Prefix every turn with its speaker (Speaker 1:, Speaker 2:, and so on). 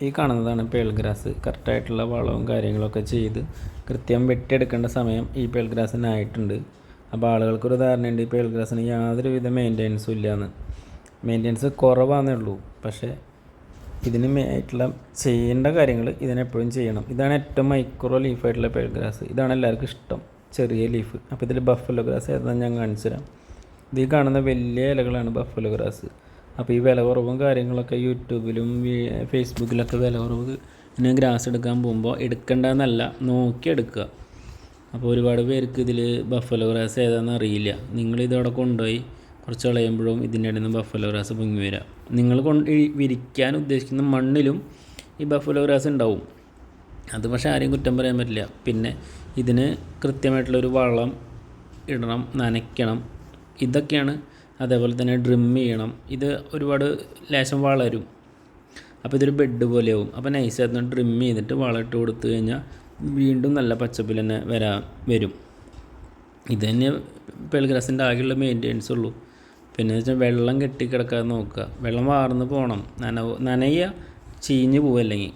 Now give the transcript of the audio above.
Speaker 1: ഈ കാണുന്നതാണ് pearl grass. കറക്റ്റായിട്ടുള്ള വളവും കാര്യങ്ങളൊക്കെ ചെയ്ത് കൃത്യം വെട്ടിയെടുക്കേണ്ട സമയം ഈ പേൾ ഗ്രാസിനായിട്ടുണ്ട്. അപ്പോൾ ആളുകൾക്കൊരു ധാരണയുണ്ട് ഈ പേൾ ഗ്രാസിന് യാതൊരുവിധ മെയിൻ്റെനൻസും ഇല്ലയെന്ന്. മെയിൻ്റെനൻസ് കുറവാന്നേ ഉള്ളൂ. പക്ഷേ ഇതിന് ആയിട്ടുള്ള ചെയ്യേണ്ട കാര്യങ്ങൾ ഇതിനെപ്പോഴും ചെയ്യണം. ഇതാണ് ഏറ്റവും മൈക്രോ ലീഫായിട്ടുള്ള പേൾ ഗ്രാസ്. ഇതാണ് എല്ലാവർക്കും ഇഷ്ടം, ചെറിയ ലീഫ്. അപ്പോൾ ഇതിൽ ബഫലോ ഗ്രാസ് ഏതാണെന്ന് ഞാൻ കാണിച്ചു തരാം. ഇതിൽ കാണുന്ന വലിയ ഇലകളാണ് ബഫലോ ഗ്രാസ്. അപ്പോൾ ഈ വില കുറവും കാര്യങ്ങളൊക്കെ യൂട്യൂബിലും ഫേസ്ബുക്കിലൊക്കെ വില കുറവ് പിന്നെ ഗ്രാസ് എടുക്കാൻ പോകുമ്പോൾ എടുക്കേണ്ടതെന്നല്ല, നോക്കി എടുക്കുക. അപ്പോൾ ഒരുപാട് പേർക്ക് ഇതിൽ ബഫലോ ഗ്രാസ് ഏതാണെന്ന് അറിയില്ല. നിങ്ങളിതവിടെ കൊണ്ടുപോയി കുറച്ച് കളയുമ്പോഴും ഇതിൻ്റെ ഇടയിൽ നിന്ന് ബഫലോ ഗ്രാസ് പൊങ്ങി വരാം. നിങ്ങൾ വിരിക്കാൻ ഉദ്ദേശിക്കുന്ന മണ്ണിലും ഈ ബഫലോ ഗ്രാസ് ഉണ്ടാവും. അത് പക്ഷേ ആരെയും കുറ്റം പറയാൻ പറ്റില്ല. പിന്നെ ഇതിന് കൃത്യമായിട്ടുള്ളൊരു വളം ഇടണം, നനയ്ക്കണം, ഇതൊക്കെയാണ്. അതേപോലെ തന്നെ ഡ്രിം ചെയ്യണം. ഇത് ഒരുപാട് ലേശം വളരും. അപ്പോൾ ഇതൊരു ബെഡ് പോലെയാവും. അപ്പോൾ നൈസായിട്ട് ഡ്രിം ചെയ്തിട്ട് വളം ഇട്ട് കൊടുത്തു കഴിഞ്ഞാൽ വീണ്ടും നല്ല പച്ചപ്പിൽ തന്നെ വരും. ഇത് തന്നെ പേൾ ഗ്രാസിൻ്റെ ആകെയുള്ള മെയിൻ്റെനൻസ് ഉള്ളൂ. പിന്നെ വെച്ചാൽ വെള്ളം കെട്ടിക്കിടക്കാതെ നോക്കുക. വെള്ളം വാർന്ന് പോകണം, നനയുക, ചീഞ്ഞ് പോവല്ലെങ്കിൽ.